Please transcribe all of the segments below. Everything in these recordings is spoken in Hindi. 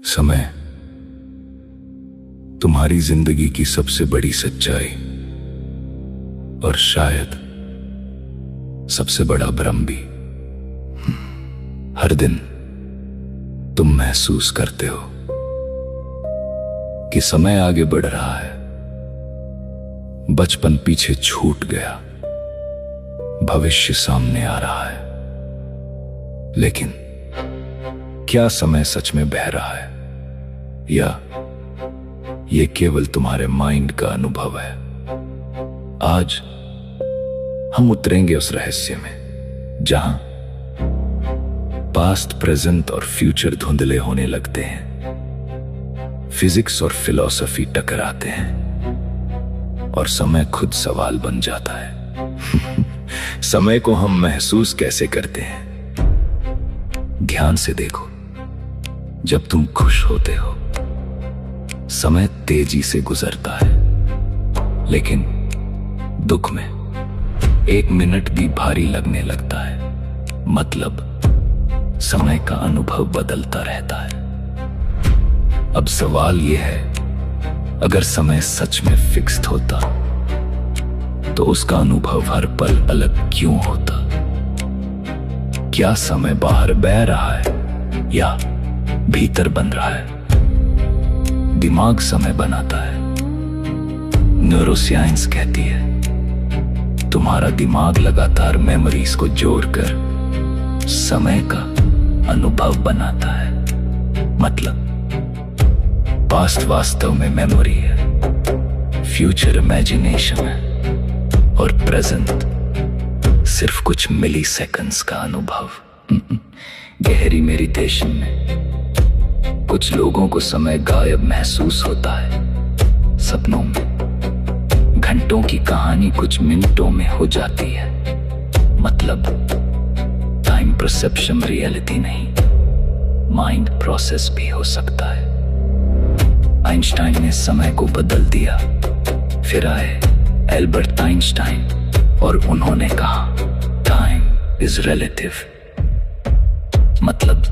समय तुम्हारी जिंदगी की सबसे बड़ी सच्चाई और शायद सबसे बड़ा भ्रम भी। हर दिन तुम महसूस करते हो कि समय आगे बढ़ रहा है, बचपन पीछे छूट गया, भविष्य सामने आ रहा है। लेकिन क्या समय सच में बह रहा है या ये केवल तुम्हारे माइंड का अनुभव है? आज हम उतरेंगे उस रहस्य में जहां पास्ट, प्रेजेंट और फ्यूचर धुंधले होने लगते हैं, फिजिक्स और फिलॉसफी टकराते हैं और समय खुद सवाल बन जाता है। समय को हम महसूस कैसे करते हैं? ध्यान से देखो, जब तुम खुश होते हो समय तेजी से गुजरता है, लेकिन दुख में 1 मिनट भी भारी लगने लगता है। मतलब समय का अनुभव बदलता रहता है। अब सवाल यह है, अगर समय सच में फिक्स्ड होता तो उसका अनुभव हर पल अलग क्यों होता? क्या समय बाहर बह रहा है या भीतर बन रहा है? दिमाग समय बनाता है। न्यूरोसाइंस कहती है तुम्हारा दिमाग लगातार मेमोरीज को जोड़कर समय का अनुभव बनाता है। मतलब पास्ट वास्तव में मेमोरी है, फ्यूचर इमेजिनेशन है और प्रेजेंट सिर्फ कुछ मिली सेकंड्स का अनुभव। गहरी मेडिटेशन में कुछ लोगों को समय गायब महसूस होता है। सपनों में घंटों की कहानी कुछ मिनटों में हो जाती है। मतलब टाइम परसेप्शन रियलिटी नहीं, माइंड प्रोसेस भी हो सकता है। आइंस्टाइन ने समय को बदल दिया, फिर आए एल्बर्ट आइंस्टाइन और उन्होंने कहा टाइम इज रिलेटिव। मतलब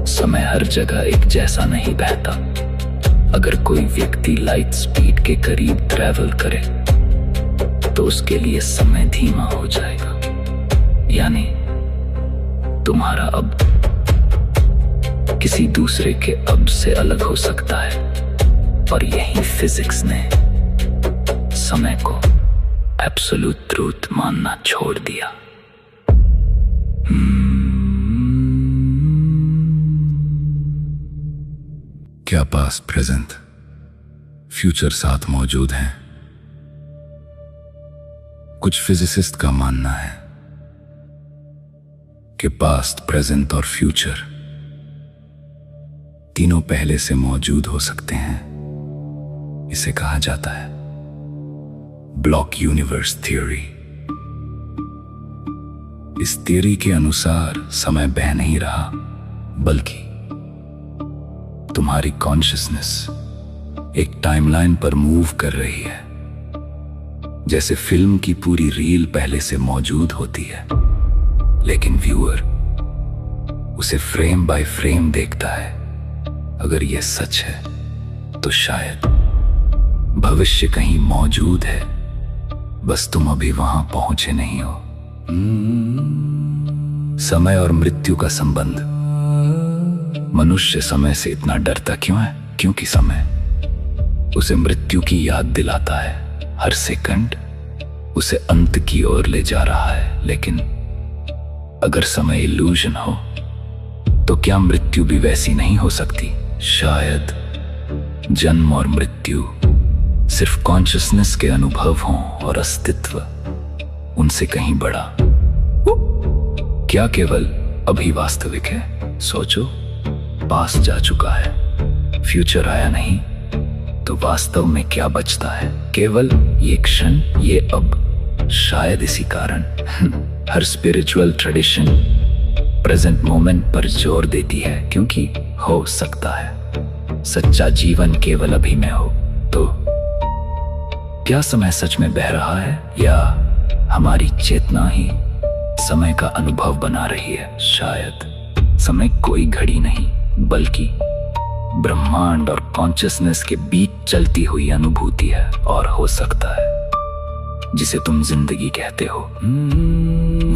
समय हर जगह एक जैसा नहीं बहता। अगर कोई व्यक्ति लाइट स्पीड के करीब ट्रैवल करे तो उसके लिए समय धीमा हो जाएगा। यानी तुम्हारा अब किसी दूसरे के अब से अलग हो सकता है। और यही फिजिक्स ने समय को एब्सोल्यूट ट्रूथ मानना छोड़ दिया। क्या पास्ट, प्रेजेंट, फ्यूचर साथ मौजूद हैं? कुछ फिजिसिस्ट का मानना है कि पास्ट, प्रेजेंट और फ्यूचर तीनों पहले से मौजूद हो सकते हैं। इसे कहा जाता है ब्लॉक यूनिवर्स थ्योरी। इस थ्योरी के अनुसार समय बह नहीं रहा, बल्कि तुम्हारी कॉन्शियसनेस एक टाइमलाइन पर मूव कर रही है। जैसे फिल्म की पूरी रील पहले से मौजूद होती है, लेकिन व्यूअर उसे फ्रेम बाय फ्रेम देखता है। अगर यह सच है तो शायद भविष्य कहीं मौजूद है, बस तुम अभी वहां पहुंचे नहीं हो। समय और मृत्यु का संबंध। मनुष्य समय से इतना डरता क्यों है? क्योंकि समय उसे मृत्यु की याद दिलाता है। हर सेकंड उसे अंत की ओर ले जा रहा है। लेकिन अगर समय इल्यूजन हो तो क्या मृत्यु भी वैसी नहीं हो सकती? शायद जन्म और मृत्यु सिर्फ कॉन्शियसनेस के अनुभव हों और अस्तित्व उनसे कहीं बड़ा। क्या केवल अभी वास्तविक है? सोचो, पास्ट जा चुका है, फ्यूचर आया नहीं, तो वास्तव में क्या बचता है? केवल ये क्षण, ये अब। शायद इसी कारण हर स्पिरिचुअल ट्रेडिशन प्रेजेंट मोमेंट पर जोर देती है, क्योंकि हो सकता है सच्चा जीवन केवल अभी में हो। तो क्या समय सच में बह रहा है या हमारी चेतना ही समय का अनुभव बना रही है? शायद समय कोई घड़ी नहीं, बल्कि ब्रह्मांड और कॉन्शियसनेस के बीच चलती हुई अनुभूति है, और हो सकता है जिसे तुम जिंदगी कहते हो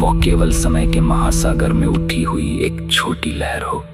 वो केवल समय के महासागर में उठी हुई एक छोटी लहर हो।